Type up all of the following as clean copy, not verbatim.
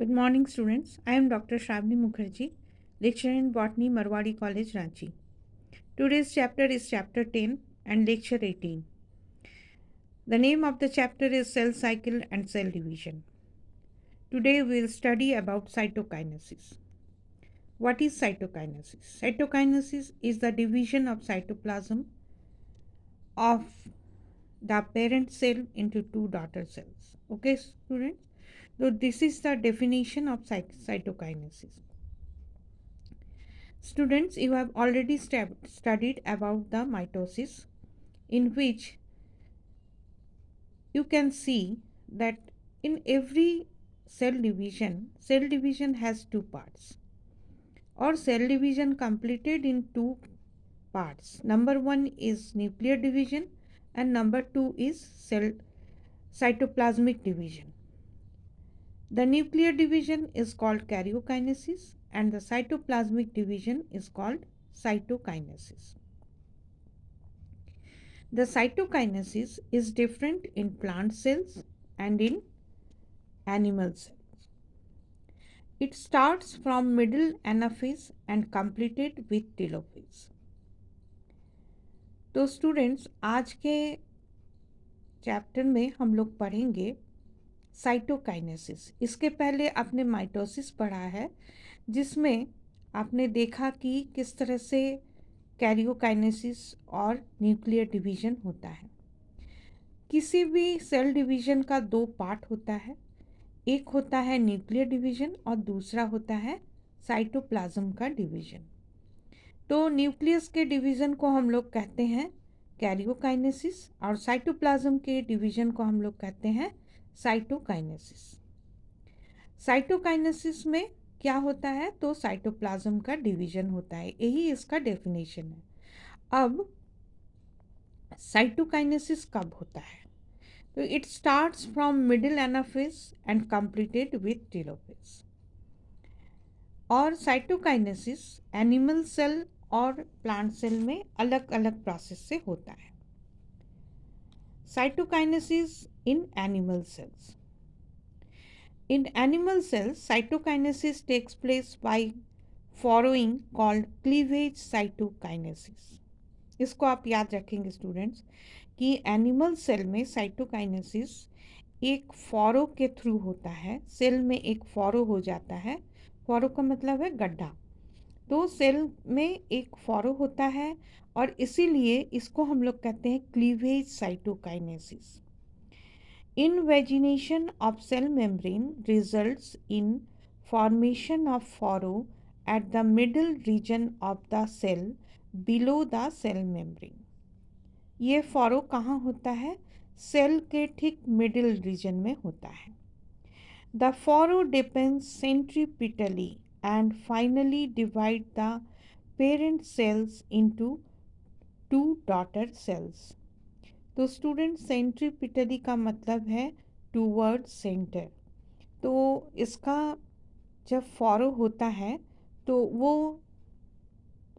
Good morning, students. I am Dr. Shravani Mukherjee, lecturer in Botany, Marwadi College, Ranchi. Today's chapter is chapter 10 and lecture 18. The name of the chapter is Cell Cycle and Cell Division. Today we will study about cytokinesis. What is cytokinesis? Cytokinesis is the division of cytoplasm of the parent cell into two daughter cells. Okay, students? So this is the definition of cytokinesis. Students, you have already studied about the mitosis, in which you can see that in every cell division has two parts, or cell division completed in two parts. Number one is nuclear division and number two is cell cytoplasmic division. The nuclear division is called karyokinesis and the cytoplasmic division is called cytokinesis. The cytokinesis is different in plant cells and in animal cells. It starts from middle anaphase and completed with telophase. तो students आज के chapter में हम लोग पढ़ेंगे cytokinesis. इसके पहले आपने माइटोसिस पढ़ा है, जिसमें आपने देखा कि किस तरह से कैरियोकाइनेसिस और न्यूक्लियर डिवीजन होता है। किसी भी सेल डिवीजन का दो पार्ट होता है, एक होता है न्यूक्लियर डिवीजन और दूसरा होता है साइटोप्लाज्म का डिवीजन। तो न्यूक्लियस के डिवीजन को हम लोग कहते हैं कैरियोकाइनेसिस और साइटोप्लाज्म के डिवीजन को हम लोग कहते हैं साइटोकाइनेसिस। साइटोकाइनेसिस में क्या होता है? तो साइटोप्लाज्म का डिवीजन होता है, यही इसका डेफिनेशन है। अब साइटोकाइनेसिस कब होता है? तो it starts from middle anaphase and completed with telophase. और साइटोकाइनेसिस एनिमल सेल और प्लांट सेल में अलग अलग प्रोसेस से होता है। Cytokinesis in animal cells. In animal cells, cytokinesis takes place by furrowing called cleavage cytokinesis. इसको आप याद रखेंगे स्टूडेंट्स कि एनिमल सेल में साइटोकाइनेसिस एक फॉरो के थ्रू होता है। सेल में एक फॉरो हो जाता है, फॉरो का मतलब है गड्ढा। तो सेल में एक फॉरो होता है और इसीलिए इसको हम लोग कहते हैं cleavage cytokinesis. Invagination of cell membrane results in formation of furrow at the middle region of the cell below the cell membrane. ये फॉरो कहाँ होता है? सेल के ठीक मिडिल रीजन में होता है। The furrow depends centripetally and finally divide the parent cells into two daughter cells. तो स्टूडेंट सेंट्रीपिटली का मतलब है टूवर्ड सेंटर। तो इसका जब फॉरो होता है तो वो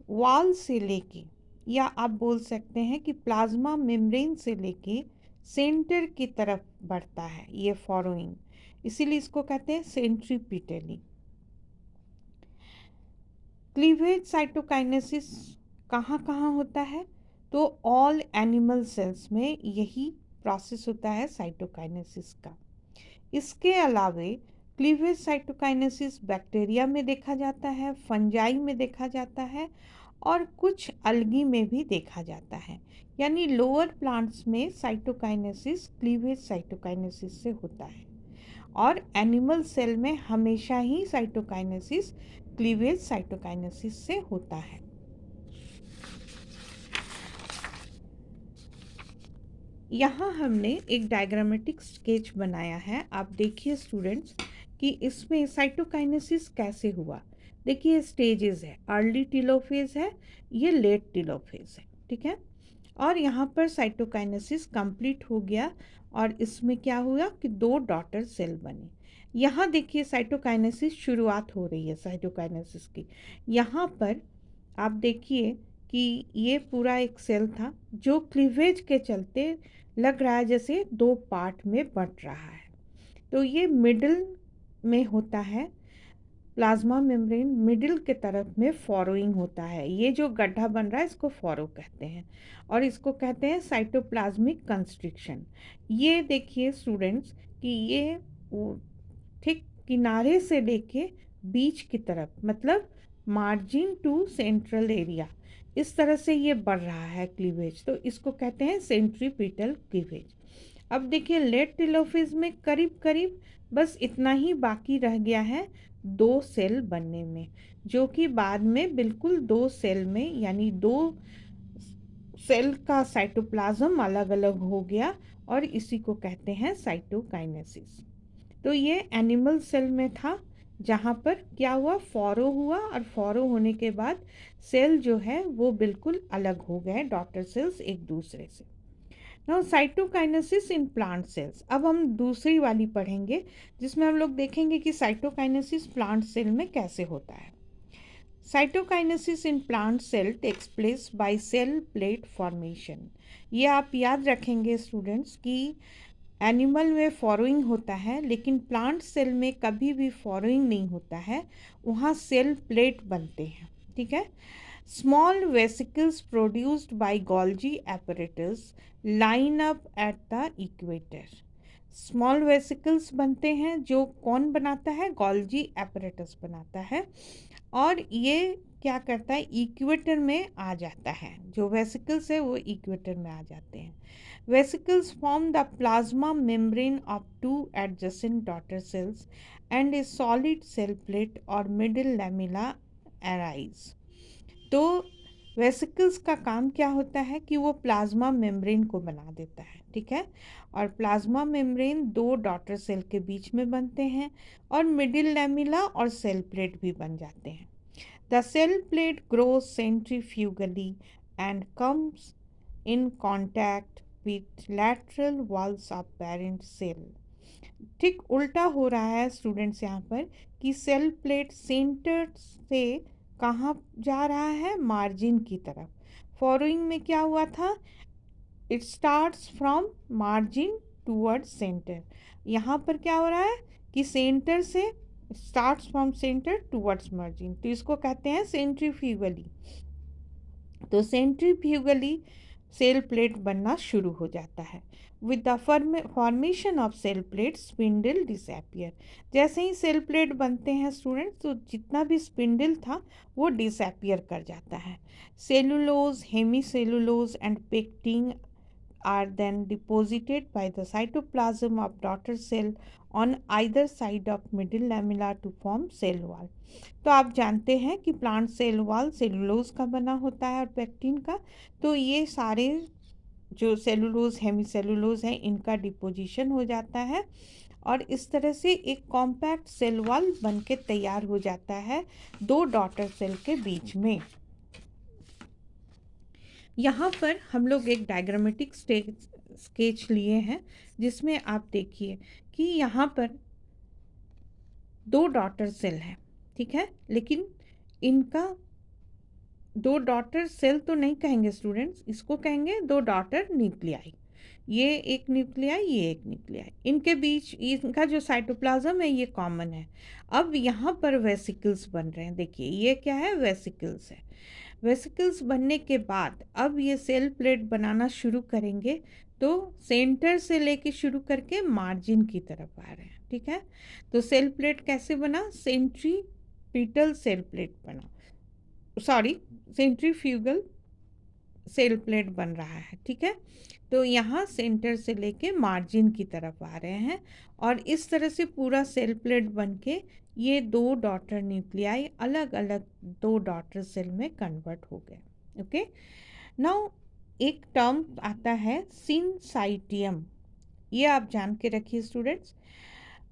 वॉल से लेके, या आप बोल सकते हैं कि प्लाज्मा मेम्ब्रेन से लेके सेंटर की तरफ बढ़ता है ये फॉरोइंग, इसीलिए इसको कहते हैं सेंट्रीपिटली। क्लीवेज साइटोकाइनेसिस कहाँ कहाँ होता है? तो ऑल एनिमल सेल्स में यही प्रोसेस होता है साइटोकाइनेसिस का। इसके अलावे क्लीवेज साइटोकाइनेसिस बैक्टीरिया में देखा जाता है, फंजाई में देखा जाता है और कुछ अलगी में भी देखा जाता है। यानी लोअर प्लांट्स में साइटोकाइनेसिस क्लीवेज साइटोकाइनेसिस से होता है और एनिमल सेल में हमेशा ही साइटोकाइनेसिस क्लीवेज साइटोकाइनेसिस से होता है। यहाँ हमने एक डायग्रामेटिक स्केच बनाया है। आप देखिए स्टूडेंट्स कि इसमें साइटोकाइनेसिस कैसे हुआ। देखिए स्टेजेस है, अर्ली टेलोफेज है, ये लेट टेलोफेज है, ठीक है। और यहाँ पर साइटोकाइनेसिस कंप्लीट हो गया और इसमें क्या हुआ कि दो डॉटर सेल बने। यहाँ देखिए साइटोकाइनेसिस शुरुआत हो रही है साइटोकाइनेसिस की। यहाँ पर आप देखिए कि ये पूरा एक सेल था जो क्लीवेज के चलते लग रहा है जैसे दो पार्ट में बंट रहा है। तो ये मिडिल में होता है, प्लाज्मा मेम्ब्रेन मिडिल के तरफ में फॉरोइंग होता है। ये जो गड्ढा बन रहा है इसको फॉरो कहते हैं और इसको कहते हैं साइटोप्लाज्मिक कंस्ट्रिक्शन। ये देखिए स्टूडेंट्स कि ये ठीक किनारे से लेके बीच की तरफ, मतलब मार्जिन टू सेंट्रल एरिया, इस तरह से ये बढ़ रहा है क्लीवेज, तो इसको कहते हैं सेंट्रीपिटल क्लीवेज। अब देखिए लेट टेलोफेज में करीब करीब बस इतना ही बाकी रह गया है 2 सेल बनने में, जो कि बाद में बिल्कुल 2 सेल में, यानी 2 सेल का साइटोप्लाज्म अलग अलग हो गया और इसी को कहते हैं साइटोकाइनेसिस। तो ये एनिमल सेल में था, जहाँ पर क्या हुआ, फॉरो हुआ और फॉरो होने के बाद सेल जो है वो बिल्कुल अलग हो गए, डॉटर सेल्स एक दूसरे से। Now cytokinesis in plant cells, अब हम दूसरी वाली पढ़ेंगे जिसमें हम लोग देखेंगे कि साइटोकाइनेसिस प्लांट सेल में कैसे होता है। Cytokinesis in plant cell takes place by cell plate formation. ये आप याद रखेंगे स्टूडेंट्स कि एनिमल में फॉरोइंग होता है, लेकिन प्लांट सेल में कभी भी फॉरोइंग नहीं होता है, वहाँ सेल प्लेट बनते हैं। ठीक है। Small vesicles produced by Golgi apparatus line up at the equator. Small vesicles बनते हैं, जो कौन बनाता है, गोल्जी apparatus बनाता है, और ये क्या करता है, इक्वेटर में आ जाता है। जो वेसिकल्स है वो इक्वेटर में आ जाते हैं। Vesicles form the plasma membrane of 2 adjacent daughter cells and a solid cell plate or middle lamella arise। तो वेसिकल्स का काम क्या होता है कि वो प्लाज्मा मेम्ब्रेन को बना देता है। ठीक है। और प्लाज्मा मेम्ब्रेन 2 डॉटर सेल के बीच में बनते हैं और मिडिल लैमिला और सेल प्लेट भी बन जाते हैं। The cell plate grows centrifugally and comes in contact with lateral walls of parent cell। ठीक उल्टा हो रहा है स्टूडेंट्स यहाँ पर कि सेल प्लेट सेंटर से कहाँ जा रहा है, मार्जिन की तरफ। फॉरोइंग में क्या हुआ था, it starts from margin toward centre. यहाँ पर क्या हो रहा है कि सेंटर से starts from centre towards margin, तो इसको कहते हैं सेंट्रीफ्यूगली। तो सेंट्रीफ्यूगली सेल प्लेट बनना शुरू हो जाता है। With the formation of cell plate spindle disappear. जैसे ही सेल प्लेट बनते हैं स्टूडेंट्स, तो जितना भी स्पिंडल था वो डिसअपियर कर जाता है। Cellulose, hemicellulose and pectin are then deposited by the cytoplasm of daughter cell on either side of middle lamella to form cell wall। तो आप जानते हैं कि प्लांट सेल वॉल सेलुलोज का बना होता है और पेक्टिन का, तो ये सारे जो सेलुलोज हेमी सेलुलोज है इनका डिपोजिशन हो जाता है और इस तरह से एक कॉम्पैक्ट सेल वॉल बन के तैयार हो जाता है 2 डॉटर सेल के बीच में। यहाँ पर हम लोग एक डायग्रामेटिक स्केच लिए हैं जिसमें आप देखिए कि यहाँ पर 2 डॉटर सेल है। ठीक है। लेकिन इनका 2 डॉटर सेल तो नहीं कहेंगे स्टूडेंट्स, इसको कहेंगे 2 डॉटर न्यूक्लियाई। ये एक न्यूक्लियाई, ये एक न्यूक्लियाई, इनके बीच इनका जो साइटोप्लाज्म है ये कॉमन है। अब यहाँ पर वेसिकल्स बन रहे हैं। देखिए ये क्या है, वेसिकल्स है। वेसिकल्स बनने के बाद अब ये सेल प्लेट बनाना शुरू करेंगे, तो सेंटर से लेके शुरू करके मार्जिन की तरफ आ रहे हैं। ठीक है। तो सेल प्लेट कैसे बना, सेंट्रीपिटल सेल प्लेट बना, सॉरी सेंट्रीफ्यूगल सेल प्लेट बन रहा है। ठीक है। तो यहाँ सेंटर से लेके मार्जिन की तरफ आ रहे हैं और इस तरह से पूरा सेल प्लेट बन के ये 2 डॉटर न्यूक्लियाई अलग अलग 2 डॉटर सेल में कन्वर्ट हो गए। ओके। नाउ एक टर्म आता है सिनसाइटियम, ये आप जान के रखिए students.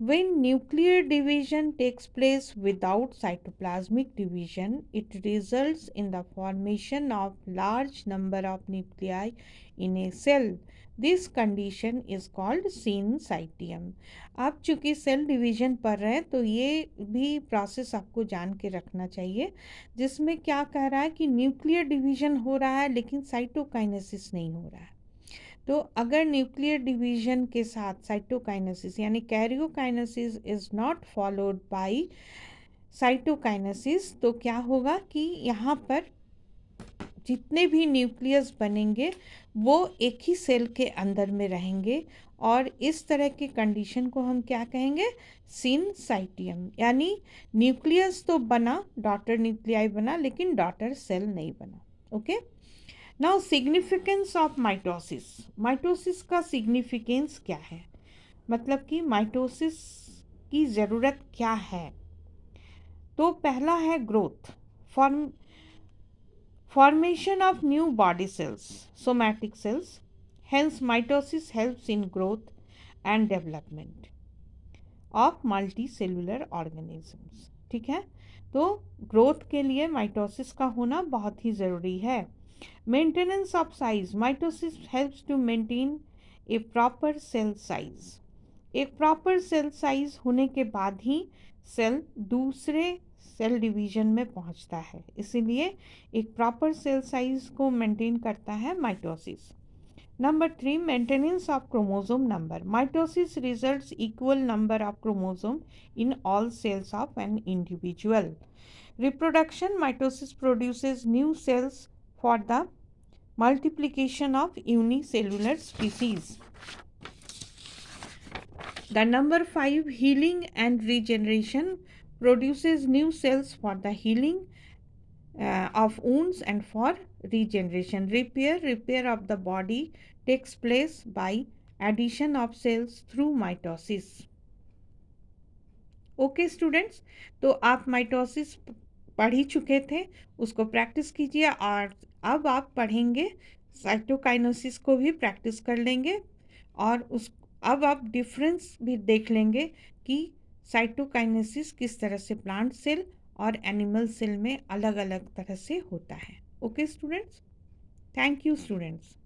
When nuclear division takes place without cytoplasmic division, it results in the formation of large number of nuclei in a cell. This condition is called syncytium। आप चूँकि सेल डिवीजन पढ़ रहे हैं तो ये भी प्रोसेस आपको जान के रखना चाहिए, जिसमें क्या कह रहा है कि न्यूक्लियर डिवीजन हो रहा है लेकिन साइटोकाइनेसिस नहीं हो रहा है। तो अगर न्यूक्लियर डिवीजन के साथ साइटोकाइनेसिस यानी karyokinesis is not followed by cytokinesis, तो क्या होगा कि यहाँ पर जितने भी न्यूक्लियस बनेंगे वो एक ही सेल के अंदर में रहेंगे, और इस तरह के कंडीशन को हम क्या कहेंगे, सिनसाइटियम, यानी न्यूक्लियस तो बना, डॉटर न्यूक्लियाई बना, लेकिन डॉटर सेल नहीं बना। Okay, now significance of mitosis. Mitosis का सिग्निफिकेंस क्या है, मतलब कि माइटोसिस की ज़रूरत क्या है। तो पहला है growth, formation of new body cells, somatic cells. Hence mitosis helps in growth and development of multicellular organisms. ठीक है, तो ग्रोथ के लिए माइटोसिस का होना बहुत ही ज़रूरी है। Maintenance of size, mitosis helps to maintain a proper cell size. एक प्रॉपर सेल साइज होने के बाद ही सेल दूसरे सेल डिवीजन में पहुंचता है, इसीलिए एक प्रॉपर सेल साइज को मेंटेन करता है mitosis. Number 3, maintenance of chromosome number. Mitosis results equal number of chromosome in all cells of an individual. Reproduction, mitosis produces new cells for the multiplication of unicellular species. The number 5, healing and regeneration, produces new cells for the healing of wounds and for regeneration. Repair of the body takes place by addition of cells through mitosis. Okay students, तो आप mitosis पढ़ ही चुके थे, उसको practice कीजिए, और अब आप पढ़ेंगे साइटोकाइनेसिस को भी प्रैक्टिस कर लेंगे, और अब आप डिफरेंस भी देख लेंगे कि साइटोकाइनेसिस किस तरह से प्लांट सेल और एनिमल सेल में अलग अलग तरह से होता है। Okay students, thank you students.